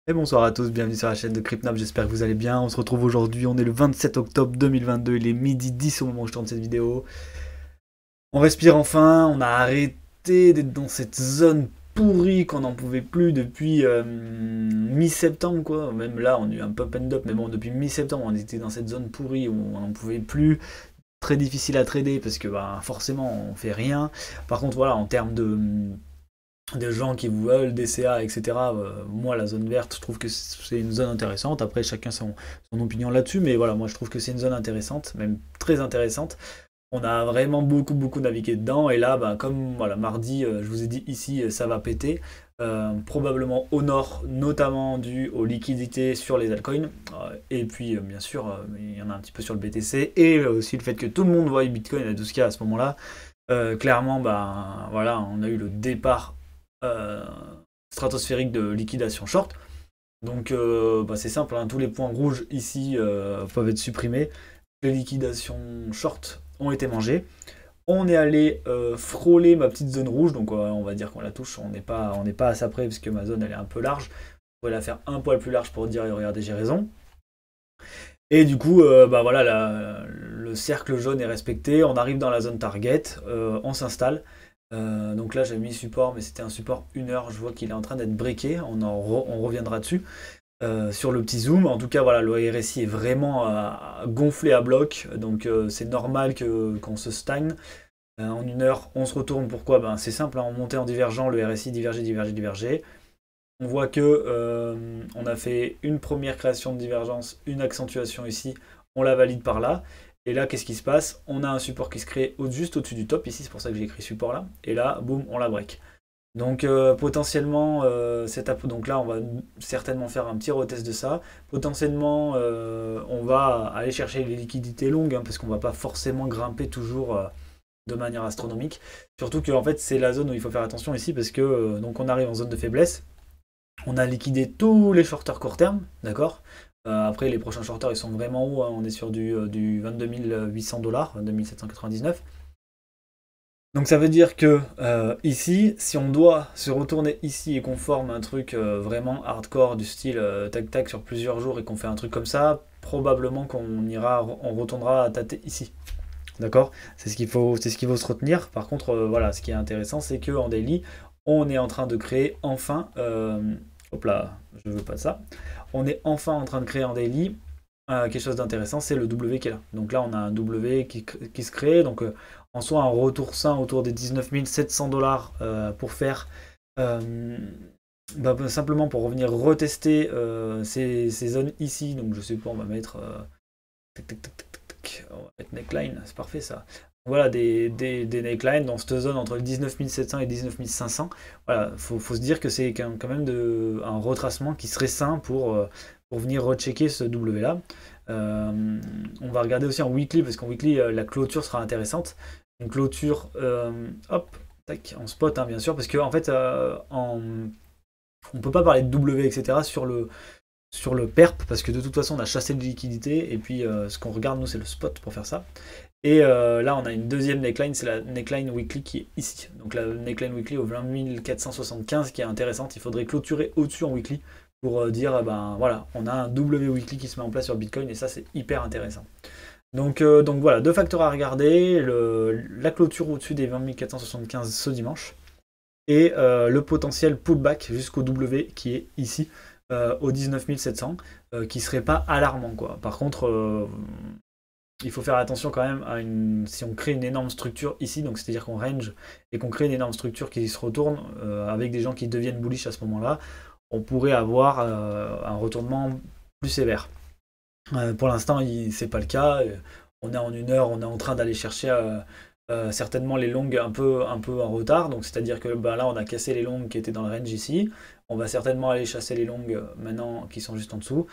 Et bonsoir à tous, bienvenue sur la chaîne de CryptNap, j'espère que vous allez bien. On se retrouve aujourd'hui, on est le 27 octobre 2022, il est midi 10 au moment où je tourne cette vidéo. On respire enfin, on a arrêté d'être dans cette zone pourrie qu'on n'en pouvait plus depuis mi-septembre quoi. Même là, on a eu un pop and up, mais bon, depuis mi-septembre, on était dans cette zone pourrie où on n'en pouvait plus. Très difficile à trader parce que bah, forcément, on fait rien. Par contre, voilà, en termes de gens qui veulent des CA, etc. Moi, la zone verte, je trouve que c'est une zone intéressante. Après, chacun son opinion là-dessus, mais voilà, moi, je trouve que c'est une zone intéressante, même très intéressante. On a vraiment beaucoup navigué dedans, et là, bah, comme voilà, mardi, je vous ai dit ici, ça va péter. Probablement au nord, notamment dû aux liquidités sur les altcoins, et puis bien sûr, il y en a un petit peu sur le BTC, et aussi le fait que tout le monde voit Bitcoin à 12K à ce moment-là. Clairement, bah, voilà, on a eu le départ euh, stratosphérique de liquidation short. Donc bah, c'est simple, hein, tous les points rouges ici peuvent être supprimés. Les liquidations short ont été mangées. On est allé frôler ma petite zone rouge, donc on va dire qu'on la touche, on n'est pas à ça près parce que ma zone elle est un peu large. On pourrait la faire un poil plus large pour dire regardez j'ai raison. Et du coup, bah voilà, le cercle jaune est respecté, on arrive dans la zone target, on s'installe. Donc là j'ai mis support, mais c'était un support 1 heure, je vois qu'il est en train d'être breaké, on reviendra dessus. Sur le petit zoom, en tout cas voilà, le RSI est vraiment gonflé à bloc, donc c'est normal qu'on se stagne. En 1 heure, on se retourne, pourquoi? Ben, c'est simple, hein, on montait en divergent, le RSI divergeait. On voit que on a fait une première création de divergence, une accentuation ici, on la valide par là. Et là, qu'est-ce qui se passe? On a un support qui se crée juste au-dessus du top, ici, c'est pour ça que j'ai écrit support là. Et là, boum, on la break. Donc potentiellement, donc là, on va certainement faire un petit retest de ça. Potentiellement, on va aller chercher les liquidités longues, hein, parce qu'on ne va pas forcément grimper toujours de manière astronomique. Surtout que en fait, c'est la zone où il faut faire attention ici, parce que donc on arrive en zone de faiblesse. On a liquidé tous les shorters court terme, d'accord. Après, les prochains shorters, ils sont vraiment hauts, hein. On est sur du 22 800 $, 22 799. Donc ça veut dire que ici, si on doit se retourner ici et qu'on forme un truc vraiment hardcore du style tac tac sur plusieurs jours et qu'on fait un truc comme ça, probablement on retournera à tâter ici. D'accord? C'est ce qu'il faut se retenir. Par contre, voilà, ce qui est intéressant, c'est que en daily, on est en train de créer enfin, hop là, je veux pas de ça. On est enfin en train de créer en daily quelque chose d'intéressant, c'est le W qui est là. Donc là, on a un W qui se crée. Donc en soi, un retour sain autour des 19 700 $, pour faire bah, simplement pour revenir retester ces zones ici. Donc je sais pas, on va mettre tac, tac, tac, tac, tac, on va mettre neckline, c'est parfait ça. Voilà, des necklines dans cette zone entre le 19 700 et 19 500. Voilà, faut se dire que c'est quand même un retracement qui serait sain pour venir rechecker ce W là. On va regarder aussi en weekly, parce qu'en weekly, la clôture sera intéressante. Une clôture, hop, tac, en spot, hein, bien sûr, parce qu'en en fait, on peut pas parler de W, etc. sur le perp, parce que de toute façon, on a chassé de liquidité, et puis ce qu'on regarde, nous, c'est le spot pour faire ça. Et là, on a une deuxième neckline, c'est la neckline weekly qui est ici. Donc la neckline weekly au 20 475 qui est intéressante. Il faudrait clôturer au-dessus en weekly pour dire, ben voilà, on a un W weekly qui se met en place sur Bitcoin, et ça, c'est hyper intéressant. Donc voilà, deux facteurs à regarder, la clôture au-dessus des 20 475 ce dimanche, et le potentiel pullback jusqu'au W qui est ici, au 19 700, qui serait pas alarmant, quoi. Par contre, il faut faire attention quand même si on crée une énorme structure ici, donc c'est-à-dire qu'on range et qu'on crée une énorme structure qui se retourne avec des gens qui deviennent bullish à ce moment-là, on pourrait avoir un retournement plus sévère. Pour l'instant, c'est pas le cas. On est en 1 heure, on est en train d'aller chercher certainement les longues un peu en retard. Donc c'est-à-dire que bah, là, on a cassé les longues qui étaient dans le range ici. On va certainement aller chasser les longues maintenant qui sont juste en dessous.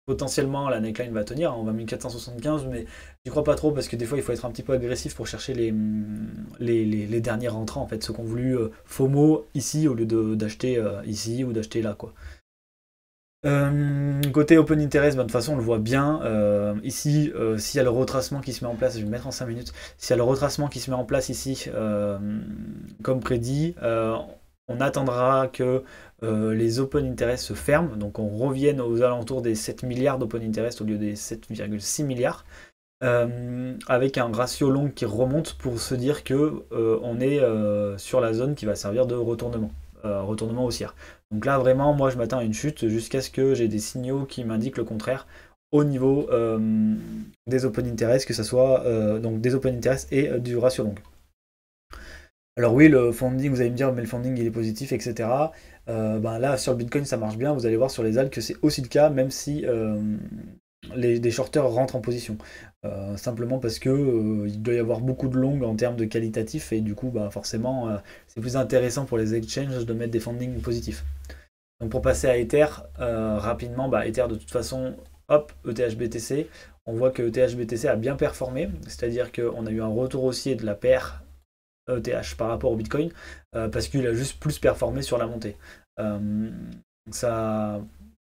Potentiellement, la neckline va tenir. On va 1475, mais j'y crois pas trop parce que des fois, il faut être un petit peu agressif pour chercher les derniers rentrants, en fait, ceux qui ont voulu FOMO ici au lieu d'acheter ici ou d'acheter là, quoi. Côté Open Interest, bah, de toute façon on le voit bien. Ici, s'il y a le retracement qui se met en place, je vais le mettre en 5 minutes. S'il y a le retracement qui se met en place ici, comme prédit, on attendra que les open interest se ferment, donc on revienne aux alentours des 7 milliards d'open interest au lieu des 7,6 milliards, avec un ratio long qui remonte pour se dire que on est sur la zone qui va servir de retournement haussière. Donc là vraiment moi je m'attends à une chute jusqu'à ce que j'ai des signaux qui m'indiquent le contraire au niveau des open interest, que ce soit donc des open interest et du ratio long. Alors oui, le funding, vous allez me dire, mais le funding il est positif, etc. Ben là, sur le Bitcoin, ça marche bien. Vous allez voir sur les altcoins que c'est aussi le cas, même si des shorters rentrent en position. Simplement parce que il doit y avoir beaucoup de longs en termes de qualitatif, et du coup, bah, forcément, c'est plus intéressant pour les exchanges de mettre des fundings positifs. Donc pour passer à Ether, rapidement, bah, Ether de toute façon, hop, ETH-BTC, on voit que ETH-BTC a bien performé, c'est-à-dire qu'on a eu un retour haussier de la paire ETH par rapport au Bitcoin, parce qu'il a juste plus performé sur la montée. Ça,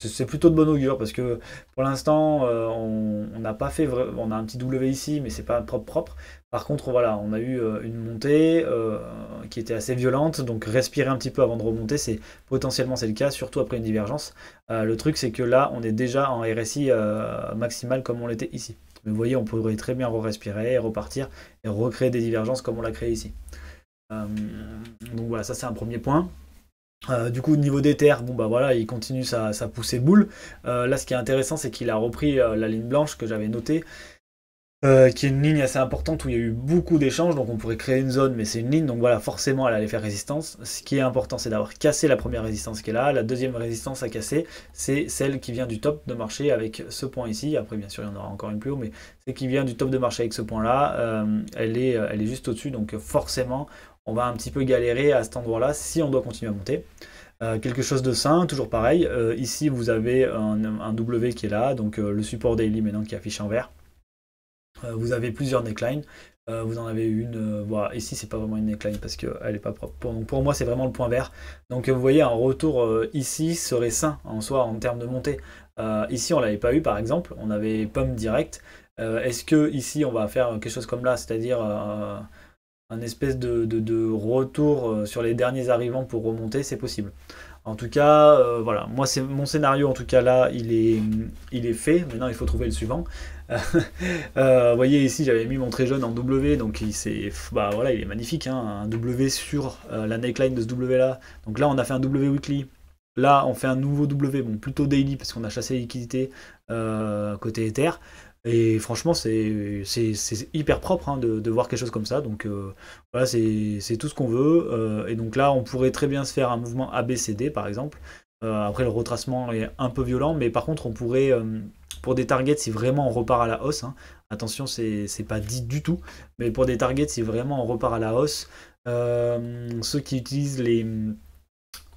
c'est plutôt de bon augure, parce que pour l'instant, on n'a pas fait on a un petit W ici, mais c'est pas propre. Par contre, voilà, on a eu une montée qui était assez violente, donc respirer un petit peu avant de remonter, potentiellement c'est le cas, surtout après une divergence. Le truc, c'est que là, on est déjà en RSI maximal comme on l'était ici. Mais vous voyez, on pourrait très bien respirer, repartir et recréer des divergences comme on l'a créé ici. Donc voilà, ça c'est un premier point. Du coup, au niveau d'Ether, bon bah voilà, il continue sa poussée boule. Là, ce qui est intéressant, c'est qu'il a repris la ligne blanche que j'avais notée, qui est une ligne assez importante où il y a eu beaucoup d'échanges, donc on pourrait créer une zone, mais c'est une ligne, donc voilà, forcément elle allait faire résistance. Ce qui est important, c'est d'avoir cassé la première résistance qui est là. La deuxième résistance à casser, c'est celle qui vient du top de marché avec ce point ici. Après, bien sûr, il y en aura encore une plus haut, mais c'est qui vient du top de marché avec ce point-là. Elle est juste au-dessus, donc forcément, on va un petit peu galérer à cet endroit-là si on doit continuer à monter. Quelque chose de sain, toujours pareil. Ici, vous avez un W qui est là, donc le support daily maintenant qui affiche en vert. Vous avez plusieurs necklines. Vous en avez une, voilà, ici c'est pas vraiment une neckline parce qu'elle est pas propre. Donc pour moi c'est vraiment le point vert. Donc vous voyez un retour ici serait sain en soi en termes de montée. Ici on l'avait pas eu par exemple, on avait pump direct. Est-ce que ici on va faire quelque chose comme là, c'est-à-dire un espèce de retour sur les derniers arrivants pour remonter, c'est possible. En tout cas, voilà, moi c'est mon scénario en tout cas là, il est fait. Maintenant il faut trouver le suivant. Vous voyez ici j'avais mis mon très jeune en W, donc bah, voilà, il est magnifique, hein, un W sur la neckline de ce W là. Donc là on a fait un W weekly. Là on fait un nouveau W, bon plutôt daily parce qu'on a chassé les liquidités côté Ether. Et franchement, c'est hyper propre hein, de voir quelque chose comme ça. Donc voilà, c'est tout ce qu'on veut. Et donc là, on pourrait très bien se faire un mouvement ABCD par exemple. Après, le retracement est un peu violent, mais par contre, on pourrait, pour des targets, si vraiment on repart à la hausse, hein, attention, c'est pas dit du tout, mais pour des targets, si vraiment on repart à la hausse, ceux qui utilisent les,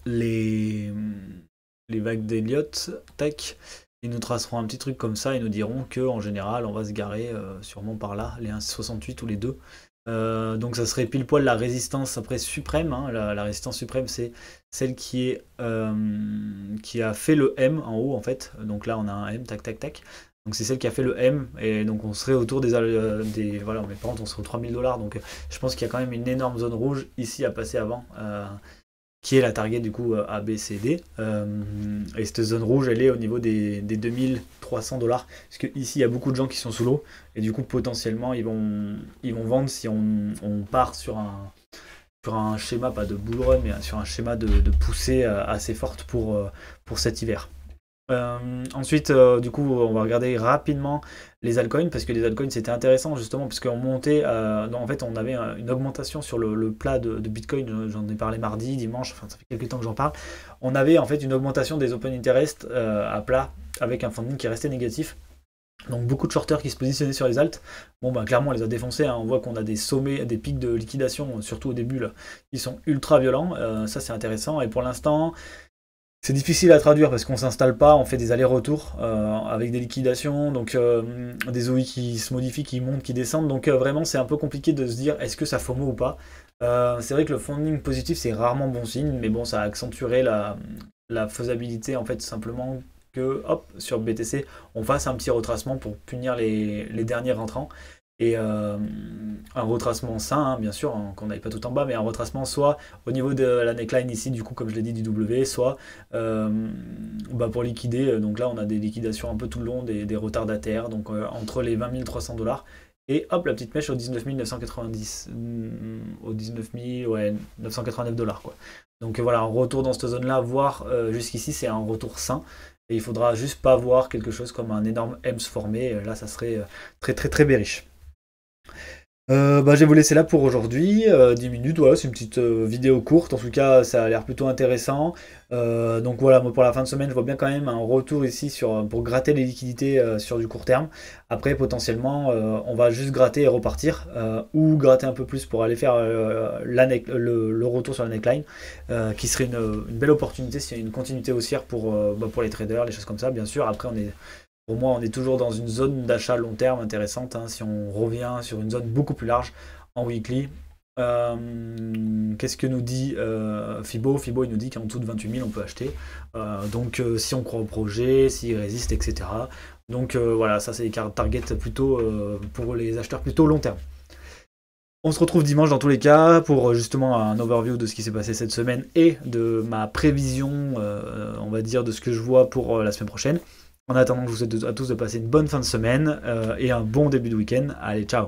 les vagues d'Elliott, tac. Ils nous traceront un petit truc comme ça et nous diront que en général on va se garer sûrement par là, les 1,68 ou les 2. Donc ça serait pile poil la résistance après suprême. Hein. La résistance suprême c'est celle qui a fait le M en haut en fait. Donc là on a un M, tac tac tac. Donc c'est celle qui a fait le M et donc on serait autour des voilà, mais par contre on serait aux 3000 $. Donc je pense qu'il y a quand même une énorme zone rouge ici à passer avant. Qui est la target du coup ABCD. Et cette zone rouge, elle est au niveau des 2300 $. Parce que ici, il y a beaucoup de gens qui sont sous l'eau. Et du coup, potentiellement, ils vont vendre si on part sur un schéma, pas de bull run, mais sur un schéma de poussée assez forte pour cet hiver. Ensuite, du coup, on va regarder rapidement les altcoins parce que les altcoins c'était intéressant justement parce qu'on montait, en fait, on avait une augmentation sur le plat de Bitcoin. J'en ai parlé mardi, dimanche, enfin ça fait quelques temps que j'en parle. On avait en fait une augmentation des open interest à plat avec un funding qui restait négatif. Donc beaucoup de shorters qui se positionnaient sur les alts. Bon bah clairement on les a défoncés, hein. On voit qu'on a des sommets, des pics de liquidation, surtout au début là, qui sont ultra violents. Ça c'est intéressant et pour l'instant. C'est difficile à traduire parce qu'on s'installe pas, on fait des allers-retours avec des liquidations, donc des OI qui se modifient, qui montent, qui descendent. Donc vraiment c'est un peu compliqué de se dire est-ce que ça FOMO ou pas. C'est vrai que le funding positif c'est rarement bon signe, mais bon ça accentuerait la faisabilité en fait simplement que hop sur BTC on fasse un petit retracement pour punir les derniers rentrants. et un retracement sain, hein, bien sûr, hein, qu'on n'aille pas tout en bas, mais un retracement soit au niveau de la neckline ici, du coup, comme je l'ai dit, du W, soit pour liquider. Donc là, on a des liquidations un peu tout le long, des retardataires, donc entre les 20 300 $. Et hop, la petite mèche au 19 990, au 19 000, ouais, 989 $, quoi. Donc voilà, un retour dans cette zone-là, voire jusqu'ici, c'est un retour sain. Et il faudra juste pas voir quelque chose comme un énorme EMS formé. Là, ça serait très très très bearish. Je vais vous laisser là pour aujourd'hui, 10 minutes, voilà, c'est une petite vidéo courte, en tout cas ça a l'air plutôt intéressant. Donc voilà, moi pour la fin de semaine je vois bien quand même un retour ici pour gratter les liquidités sur du court terme. Après potentiellement on va juste gratter et repartir, ou gratter un peu plus pour aller faire le retour sur la neckline, qui serait une belle opportunité s'il y a une continuité haussière pour les traders, les choses comme ça bien sûr. Après pour moi, on est toujours dans une zone d'achat long terme intéressante, hein, si on revient sur une zone beaucoup plus large en weekly. Qu'est-ce que nous dit Fibo? Fibo, il nous dit qu'en dessous de 28 000, on peut acheter. Si on croit au projet, s'il résiste, etc. Donc voilà, ça c'est des targets plutôt pour les acheteurs plutôt long terme. On se retrouve dimanche dans tous les cas pour justement un overview de ce qui s'est passé cette semaine et de ma prévision, on va dire, de ce que je vois pour la semaine prochaine. En attendant, je vous souhaite à tous de passer une bonne fin de semaine et un bon début de week-end. Allez, ciao!